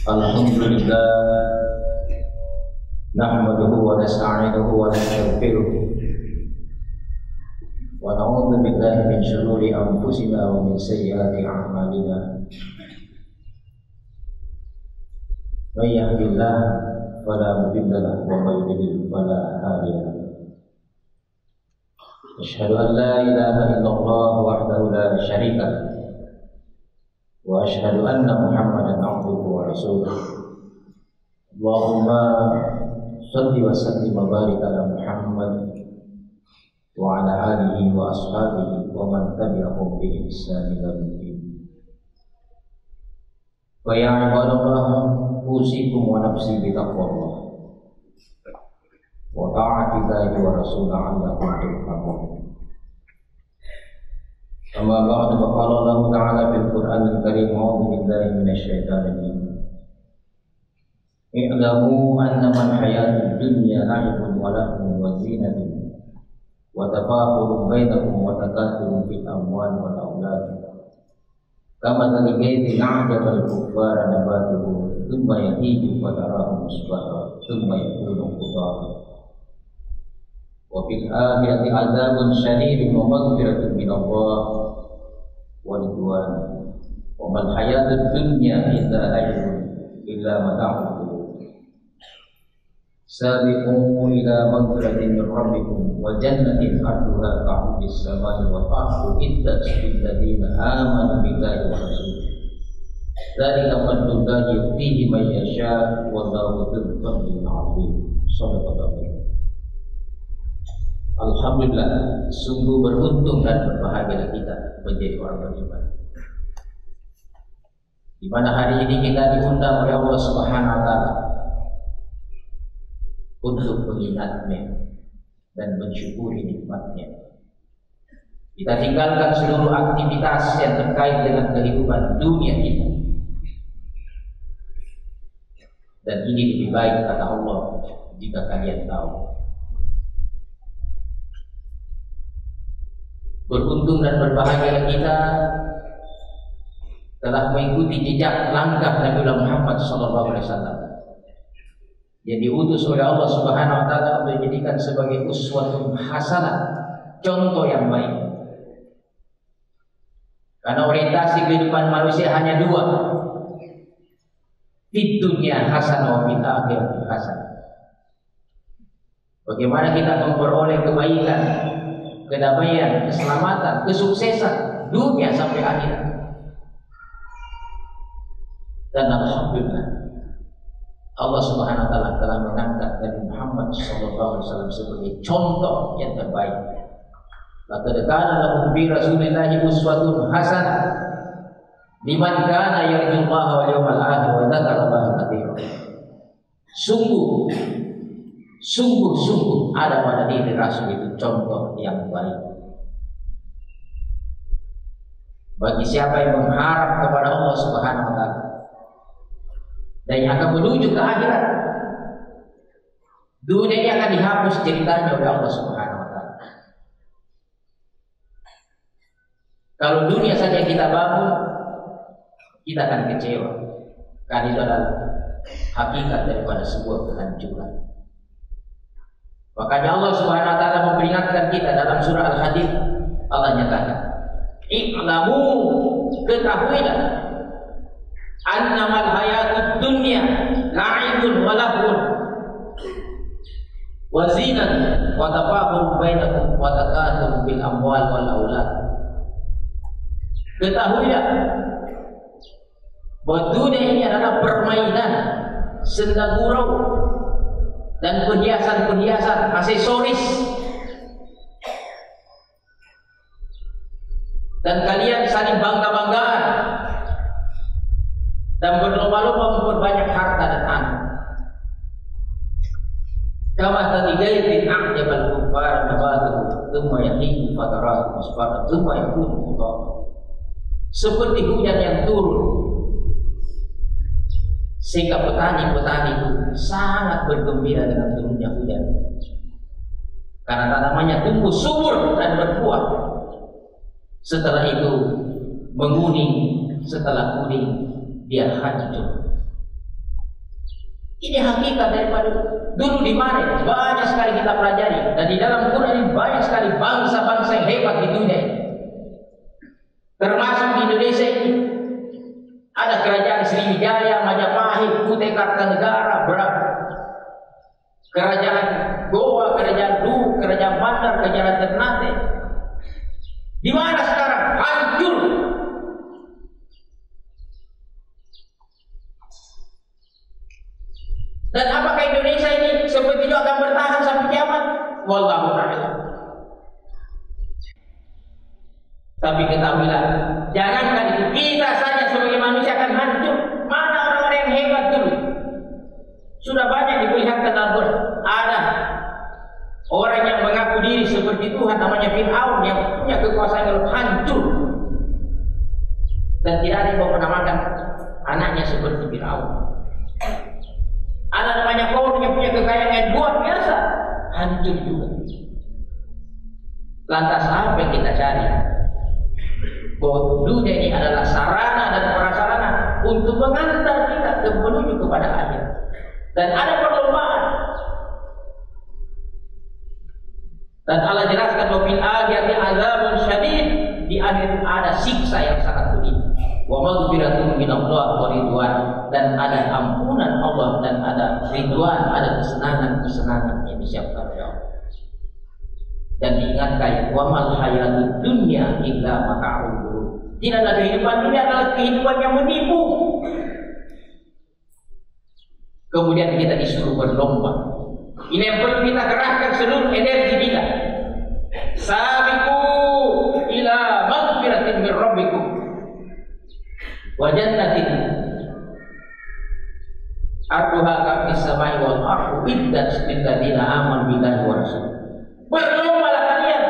Alhamdulillah nahmaduhu wa nasta'inuhu wa nastaghfiruh wa na'udzu billahi min shururi anfusina wa min sayyiati a'malina. May yahdihillahu fala mudilla lahu wa may yudlil fala hadiya lahu. Asyhadu an la ilaha illallah wahdahu la syarika lahu wa asyhadu anna Muhammadan abduhu wa rasuluh. Allahumma shalli wa sallim wa barik ala Muhammad wa ala alihi wa ashabihi wa man tabi'ahum bi ihsan ila yaumil. Wa ya ibadallah, usikum wa nafsi bi taqwallah wa ta'atillahi wa rasulihi la'allakum turhamun. Amma ba'du, faqala Allah ta'ala fil Qur'anil Karim, a'udzu billahi minasyaitonir rajim. I'lamu annama al-hayatud dunya la'ibun wa lahwun wa zinatun wa tafakhurun bainakum wa takathurun fil amwali wal aulad. Kama dzalika na'jaba al-kuffara nabatuhu thumma yahiju wa tarahu musfarra thumma yakunu khudara. Wa fil akhirati 'adzabun syadidun wa maghfiratun min Allah wa ridwan wa mal hayatud dunya illa la'ibun illa mata'ul ghurur. Sabiqu ila maghfiratin min rabbikum wa jannatin 'arduha ka'ardis samai wal ardu iddat lil ladzina amanu billahi wa rasulihi. Dzalika fadlullahi yu'tihi man yasha' wallahu dzul fadlil 'azim. Shadaqallahu. Alhamdulillah, sungguh beruntung dan berbahagia kita menjadi orang beriman, di mana hari ini kita diundang oleh Allah Subhanahu wa taala untuk mengingatnya dan mensyukuri nikmatnya. Kita tinggalkan seluruh aktivitas yang terkait dengan kehidupan dunia kita, dan ini lebih baik kata Allah jika kalian tahu. Beruntung dan berbahagia kita telah mengikuti jejak langkah Nabi Muhammad SAW yang diutus oleh Allah Subhanahu wa taala untuk dijadikan sebagai uswatun hasanah, contoh yang baik. Karena orientasi kehidupan manusia hanya dua, fid dunya hasanah wa fil akhirati hasanah. Bagaimana kita memperoleh kebaikan, kedamaian, keselamatan, kesuksesan dunia sampai akhirat. Dan alhamdulillah, Allah Subhanahu wa taala telah mengangkat Nabi Muhammad SAW sebagai contoh yang terbaik. Laqad kana lakum fi Rasulillahi uswatun hasanah liman kana yarjullaha wal yawmal akhir wa dzakara Allaha katsiran. Sungguh ada pada diri Rasul itu contoh yang baik bagi siapa yang mengharap kepada Allah Subhanahu wa taala dan yang akan menuju ke akhirat. Dunia ini akan dihapus ceritanya oleh Allah Subhanahu wa taala. Kalau dunia saja kita bangun, kita akan kecewa, karena itu adalah hakikat daripada sebuah kehancuran. Makanya Allah Subhanahu wa taala memperingatkan kita dalam surah Al-Hadid. Allah nyatakan, "I'lamu, ketahuilah, annamal hayatud dunya la'ibun wa lahwun wa zinatun wa tafakhurun bainakum wa takathurun bil amwal wal aulad." Ketahuilah bahwa dunia ini adalah permainan, senda gurau, dan perhiasan-perhiasan, aksesoris. Dan kalian saling bangga-banggaan dan berlomba-lomba memperbanyak harta dan anak. Kama tadigatin a'jabal kuffar nabatuhu thumma yahimu fatarat musfarra thumma yakunu khudara. Seperti hujan yang turun, sehingga petani-petani itu sangat bergembira dengan turunnya hujan, karena tanamannya tumbuh subur dan berbuah. Setelah itu menguning, setelah kuning dia hancur. Ini hakikat daripada dulu di mana banyak sekali kita pelajari, dan di dalam Quran ini banyak sekali bangsa-bangsa yang hebat di dunia ini. Termasuk di Indonesia ini ada kerajaan Sriwijaya, Majapahit, Kutai Kartanegara, berapa? Kerajaan Goa, kerajaan Luwu, kerajaan Banjar, kerajaan Ternate. Di mana sekarang? Hancur. Dan apakah Indonesia ini seperti itu akan bertahan sampai kiamat? Wallahu a'lam. Tapi ketahuilah, jangankan itu, kita saja sebagai manusia akan hancur. Mana orang-orang yang hebat dulu? Sudah banyak diperlihatkan dalam Quran. Ada orang yang mengaku diri seperti Tuhan, namanya Fir'aun, yang punya kekuasaan yang hancur. Dan tidak ada yang mau menamakan anaknya seperti Fir'aun. Ada namanya Korun yang punya kekayaan yang luar biasa, hancur juga. Lantas apa yang kita cari? Bahwa dunia ini adalah sarana dan prasarana untuk mengantar kita menuju kepada akhir. Dan ada perlombaan. Dan Allah jelaskan bahwa fil akhirati azabun syadid, di akhir ada siksa yang sangat pedih. Wa maghfiratun minallahi wa ridwan, dan ada ampunan Allah dan ada ridwan, ada kesenangan-kesenangan yang disiapkan oleh Allah. Dan diingatkan wa mal hayatud dunya illa mata'ul ghurur. Tidaklah kehidupan dunia adalah kehidupan yang menipu. Kemudian kita disuruh berlomba. Ini yang perlu kita kerahkan seluruh energi kita. Sabiqu ila maghfiratin min rabbikum wa jannatin arduha kafis samai wal ardu iddat lil ladzina amanu billahi wa rasul. Berlombalah kalian.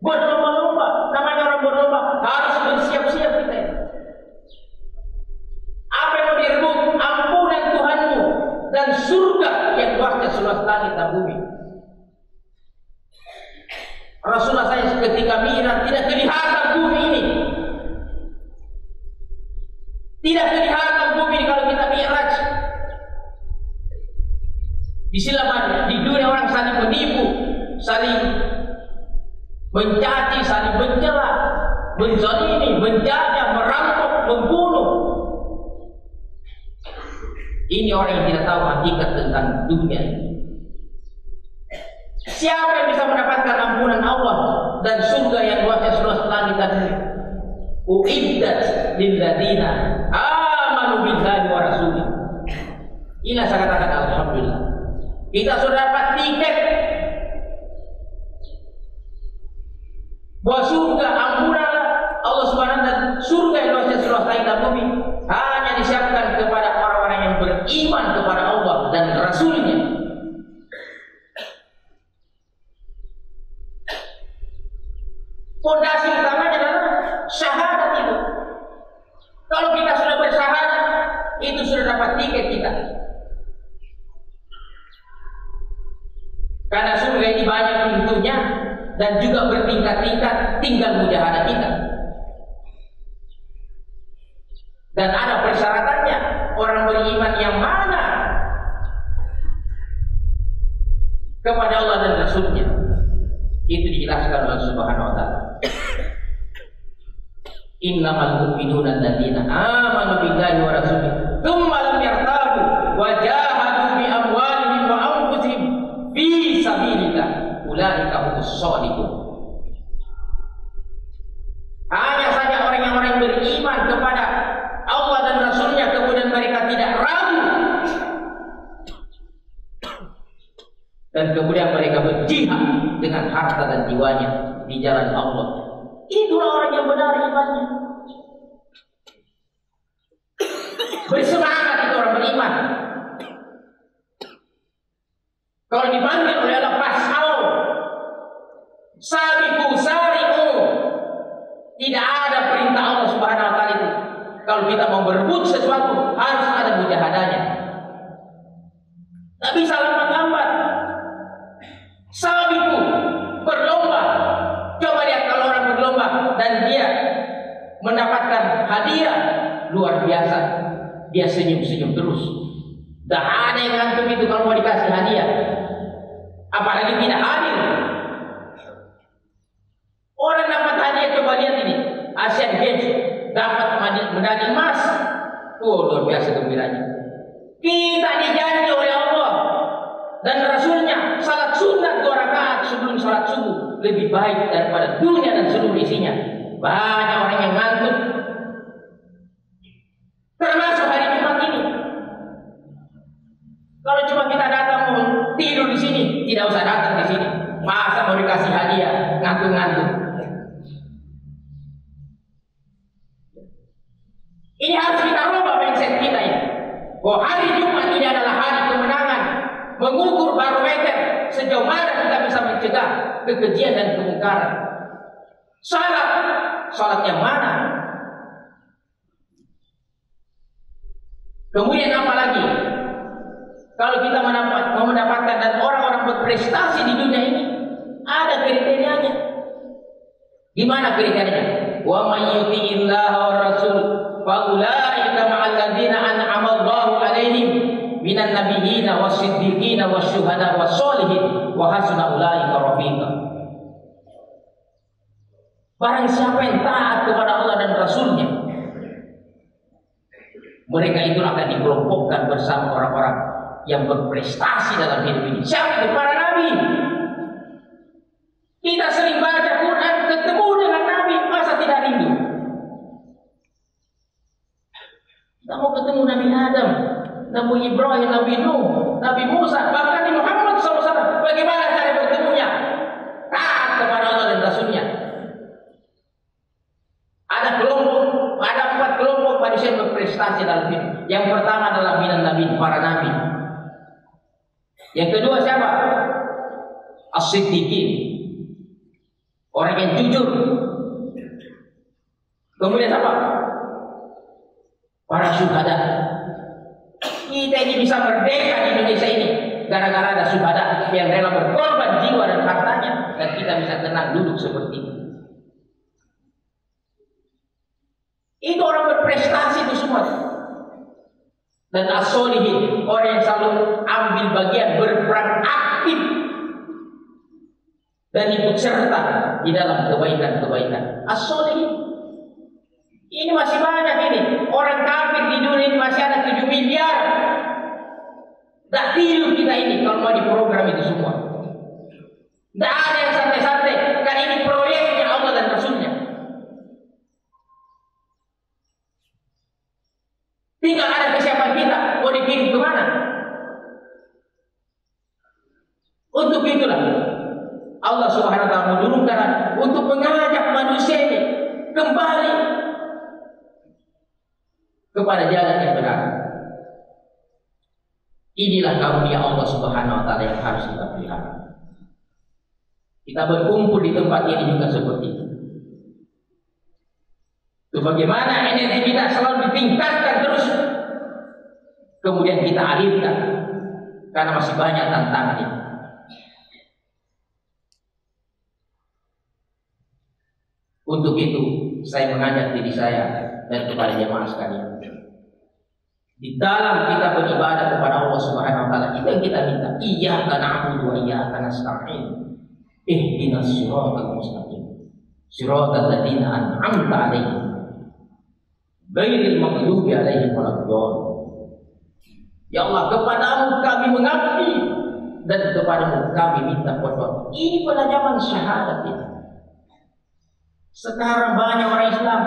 Berlomba-lomba. Namanya orang berlomba, harus bersiap-siap kita. Apa yang mau direbut? Ampunan Tuhanmu dan surga yang luasnya seluas langit dan bumi. Rasulullah saya ketika Mi'raj tidak kelihatan bumi ini. Tidak kelihatan bumi ini kalau kita Mi'raj. Disilakan di dunia orang saling menipu, saling mencaci, saling mencela, menzalimi, menjajah, merampok, membunuh. Ini orang yang tidak tahu hakikat tentang dunia ini. Siapa yang bisa mendapatkan ampunan Allah dan surga yang luasnya seluas langit dan bumi? Uiddat lil ladzina amanu billahi wa rasulih. Inilah saya katakan alhamdulillah. Kita sudah dapat tiket bahwa surga, ampunan Allah Subhanahu dan surga yang luasnya seluas langit dan bumi hanya disiapkan kepada orang-orang yang beriman kepada Allah dan Rasulnya. Fondasi utamanya adalah syahadat itu. Kalau kita sudah bersyahadat, itu sudah dapat tiket kita. Karena surga ini banyak pintunya dan juga bertingkat-tingkat, tinggal mujahadah kita. Dan ada persyaratannya, orang beriman yang mana kepada Allah dan Rasulnya. Itu dijelaskan oleh Subhanahu wa ta'ala. Innamal mu'minuna alladzina amanu billahi wa rasulihi tsumma lam yartabu wa jahadu bi amwalihim wa anfusihim fi sabilillah ulaika humus shadiqun. Hanya saja orang-orang yang beriman kepada Allah dan Rasulnya kemudian mereka tidak ragu dan kemudian mereka berjihad dengan harta dan jiwanya di jalan Allah. Itulah orang yang benar imannya. Bersemangat itu orang beriman. Kalau dipanggil oleh Allah pasau, sabiqu sari'u, tidak ada perintah Allah Subhanahu wa ta'ala itu. Kalau kita mau berebut sesuatu harus ada mujahadahnya. Tak bisa lambat-lambat. Sabiqu, berlomba. Coba lihat kalau orang berlomba dan dia mendapatkan hadiah luar biasa, dia senyum-senyum terus. Tak ada yang ngantuk itu kalau mau dikasih hadiah. Apalagi tidak hadir. Orang dapat hadiah, coba lihat ini. Asian Games dapat medali emas. Oh, luar biasa gembiranya. Kita dijanji oleh Allah dan Rasulnya salat sunat 2 rakaat sebelum salat subuh lebih baik daripada dunia dan seluruh isinya. Banyak orang yang ngantuk, termasuk hari Jumat ini. Kalau cuma kita datang mau tidur di sini, tidak usah datang di sini. Masa mau dikasih hadiah, ngantuk-ngantuk. Ini harus kita rubah mindset kita ya. Bahwa hari Jumat ini adalah hari kemenangan, mengukur barometer sejauh mana kita bisa mencegah kekejian dan kemungkaran. Salat yang mana? Kemudian apa lagi? Kalau kita mau mendapatkan dan orang-orang berprestasi di dunia ini, ada kriterianya. Gimana kriterianya? Wa may yuti'illaha wa rasul fa ulaika ma'al ladzina an'ama Allahu 'alaihim minan nabiyyin was-siddiqin wasyuhada was-sholihin wa hasuna ulaika rafiqa. Barang siapa yang taat kepada Allah dan Rasulnya, mereka itu akan dikelompokkan bersama orang-orang yang berprestasi dalam hidup ini. Siapa? Para nabi. Kita sering baca Quran, ketemu dengan nabi, masa tidak rindu? Kita mau ketemu Nabi Adam, Nabi Ibrahim, Nabi Nuh, Nabi Musa, bahkan Nabi Muhammad SAW. Bagaimana cara bertemunya? Taat kepada Allah dan Rasulnya. Ada 4 kelompok manusia yang berprestasi dalam hidup. Yang pertama adalah minan nabi, para nabi. Yang kedua siapa? As-siddiqin, orang yang jujur. Kemudian siapa? Para syuhada. Kita ini bisa merdeka di Indonesia ini gara-gara ada syuhada yang rela berkorban jiwa dan hartanya, dan kita bisa tenang duduk seperti ini. Itu orang berprestasi itu semua. Dan as-solihin, orang yang selalu ambil bagian, berperan aktif dan ikut serta di dalam kebaikan-kebaikan. As-solihin. Ini masih banyak ini. Orang kafir di dunia ini masih ada 7 miliar. Tak tidur kita ini kalau mau diprogram itu semua. Tak ada yang santai-santai. Kan ini proyeknya Allah dan Rasulnya. Tinggal ada kesiapan kita mau dikirim kemana. Untuk itulah Allah Subhanahu wa ta'ala menurunkan untuk mengajak manusia ini kembali kepada jalan yang benar. Inilah karunia Allah Subhanahu wa ta'ala yang harus kita pelihara. Kita berkumpul di tempat ini juga seperti itu. Bagaimana energi kita selalu ditingkatkan terus, kemudian kita alirkan karena masih banyak tantangan ini. Untuk itu saya mengajak diri saya dan kepada jemaah sekalian, di dalam kita beribadah kepada Allah Subhanahu wa ta'ala, itu yang kita minta. Iyyaka na'budu wa iyyaka nasta'in. Ihdinas siratal mustaqim. Siratal ladzina an'amta 'alaihim ghairil maghdubi 'alaihim waladdallin. Ya Allah, kepadamu kami mengabdi dan kepadamu kami minta pertolongan. Ini pada zaman syahadat ini. Sekarang banyak orang Islam,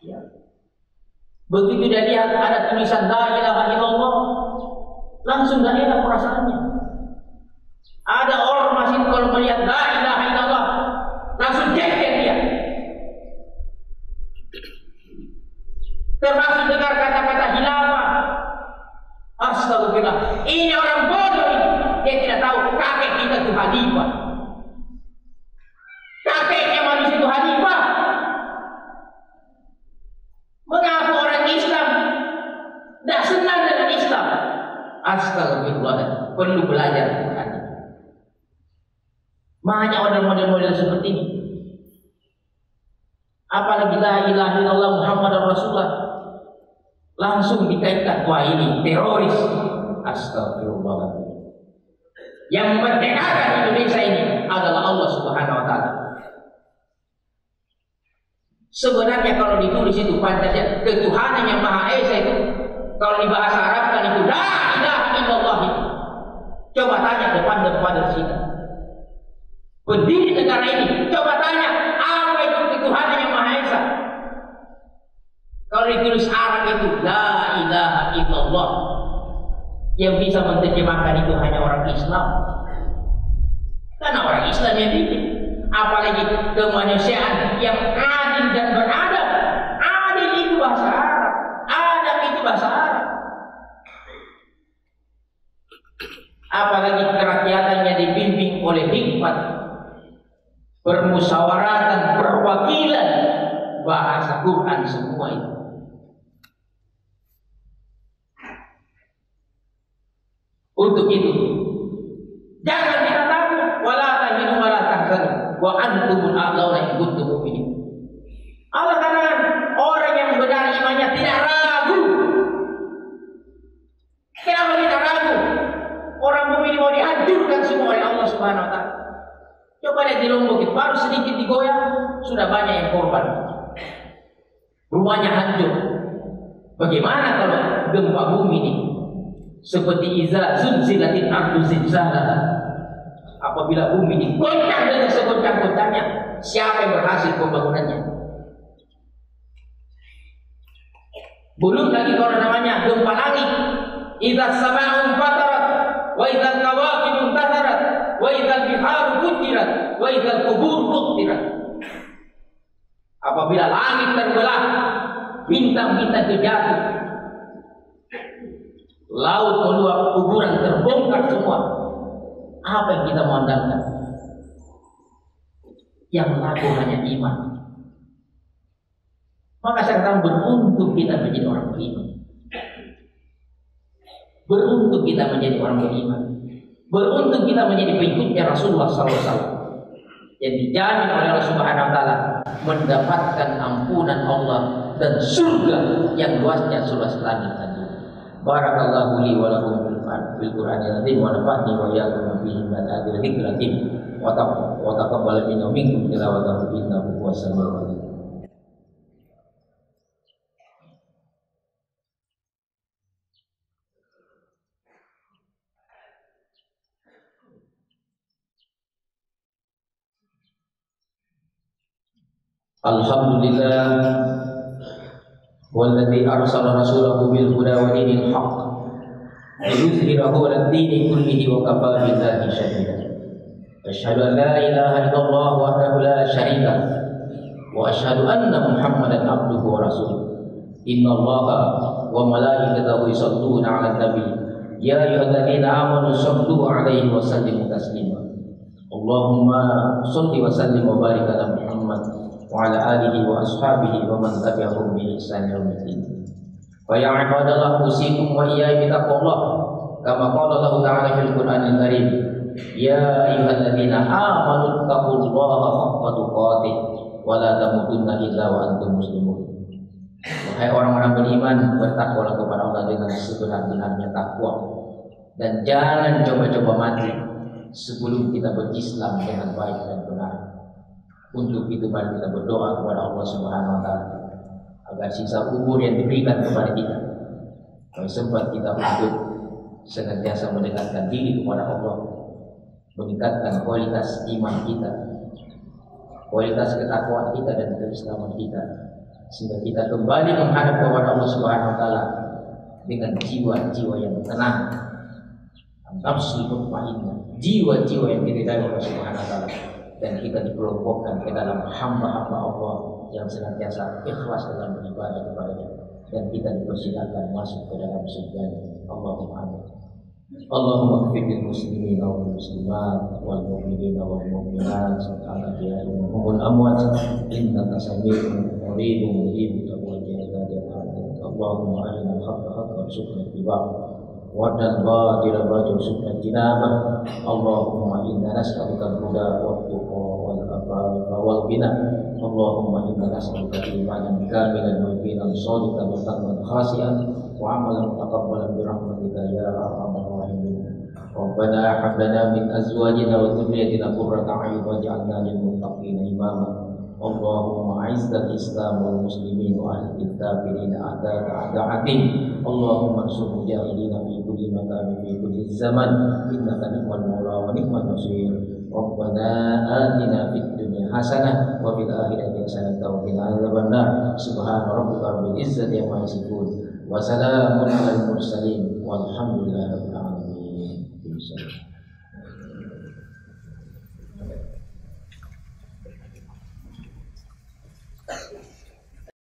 ya, begitu dia lihat ada tulisan la ilaha illallah, langsung gak enak perasaannya. Ada orang masih kalau melihat la ilaha illallah langsung jengkel dia. Termasuk dengar kata-kata khilafah. Astagfirullah. Ini orang bodoh ini. Dia tidak tahu kakek kita itu khalifah. Kakeknya manusia itu khalifah. Mengapa orang Islam tidak senang dengan Islam? Astagfirullah. Perlu belajar Quran. Banyak model-model seperti ini. Apalagi la ilaha illallah Muhammadar Rasulullah. langsung dikaitkan, wah ini teroris. Astagfirullahaladzim. Yang memerdekakan Indonesia ini adalah Allah Subhanahu wa Ta'ala. Sebenarnya kalau ditulis itu Pancasila, ketuhanan yang Maha Esa itu, kalau di bahasa Arab kan itu la ilaha illallah itu. Coba tanya kepada kita, pendiri negara ini, coba tanya apa itu ketuhanan yang Maha Esa. Kalau ditulis Arab itu la ilaha illallah, yang bisa menerjemahkan itu hanya orang Islam. Karena orang Islam yang bikin. Apalagi kemanusiaan yang adil dan beradab. Adil itu bahasa Arab, adab itu bahasa Arab. Apalagi kerakyatannya dibimbing oleh hikmat, permusyawaratan, perwakilan, bahasa Quran semua itu. Untuk itu, jangan kita takut, wala tahinu wala tahzanu wa antumul a'launa in kuntum mu'minin. Allah katakan orang yang benar imannya tidak ragu. Kenapa tidak ragu? Orang mukmin mau dihancurkan semua oleh Allah Subhanahu wa Ta'ala. Coba lihat di Lombok itu, baru sedikit digoyang sudah banyak yang korban. Rumahnya hancur. Bagaimana kalau gempa bumi ini? Seperti iza zulzilatil ardu zilzalaha. Apabila bumi digoncang dengan segoncang-goncangnya, siapa yang berhasil pembangunannya? Belum lagi kalau namanya gempa langit. Iza sama'un fatarat, wa iza kawakibun tasarat, wa iza biharu fujirat, wa iza kubur buktirat. Apabila langit terbelah, bintang-bintang terjatuh, laut meluap, kuburan terbongkar semua. Apa yang kita mau andalkan? Yang laku hanya iman. Maka sekarang beruntung kita menjadi orang beriman. Beruntung kita menjadi orang beriman. Beruntung kita menjadi pengikutnya Rasulullah SAW, yang dijamin oleh Allah Subhanahu wa Ta'ala mendapatkan ampunan Allah dan surga yang luasnya seluas langit tadi. Barakallahu li wa lakum fil Qur'anil azim wa nafa'ni wa iyyakum fihi min ayatil dzikril hakim wa taqabbal minna minkum tilawatahu innahu huwas samiul alim. Alhamdulillah walladzi arsala rasulahu bil huda wa dinil haqq liyuzhirahu 'alad dini kullihi wa kafaa billahi shahida. Asyhadu an la ilaha illallah wahdahu la syarika wa asyhadu anna Muhammadan abduhu wa rasuluh. Innallaha wa malaikatahu yusholluna 'alan nabi ya ayyuhalladzina amanu shallu 'alaihi wa sallimu taslima. Allahumma shalli wa sallim wa barik ala Muhammad wa ala alihi wa ashabihi wa man tabi'ahum bi ihsan ila yaumil. Wa ya ibadallah usikum wa iyaya bi taqwallah kama qala Allah ta'ala fil Qur'anil Karim ya ayyuhalladzina amanu taqullaha haqqa tuqatih wa la tamutunna illa wa antum muslimun. Wahai orang-orang beriman, bertakwalah kepada Allah dengan sebenar-benarnya takwa dan jangan coba-coba mati sebelum kita berislam dengan baik dan benar. Untuk itu mari kita berdoa kepada Allah Subhanahu wa Ta'ala agar sisa umur yang diberikan kepada kita, kalau sempat kita untuk senantiasa mendekatkan diri kepada Allah, meningkatkan kualitas iman kita, kualitas ketakwaan kita dan keislaman kita, sehingga kita kembali menghadap kepada Allah Subhanahu wa Ta'ala dengan jiwa-jiwa yang tenang, nafsul mutmainnah, jiwa-jiwa yang diridai oleh Allah Subhanahu wa Ta'ala, dan kita dikelompokkan ke dalam hamba-hamba Allah yang senantiasa ikhlas dalam beribadah kepada-Nya, dan kita dipersilakan masuk ke dalam surga. Allahumma amin. Allahumma ighfir lil muslimina wal muslimat wal mu'minina wal mu'minat al-ahya'i minhum wal amwat innaka samii'un qaribun mujibud da'wati ya. Allahumma arina al-haqqa haqqan warzuqna ittiba'ahu والباطل وارزقنا اجتنابه اللهم إنا نسألك الهدى والتقى والعفاف والغنى اللهم إنا نسألك إيمانا كاملا ويقينا صادقا وقلبا خاشعا وعملا متقبلا برحمتك يا أرحم الراحمين ربنا هب لنا من أزواجنا وذريتنا قرة أعين واجعلنا للمتقين إماما اللهم أعز الإسلام والمسلمين وأهل الكافرين أعداءك أعداء الدين اللهم انصر المجاهدين في كل مكان في كل الزمن إنك نعم المولى ونعم النصير ربنا آتنا في الدنيا حسنة وفي الآخرة حسنة وقنا عذاب النار سبحان ربك رب العزة عما يصفون وسلام على المرسلين والحمد لله رب العالمين.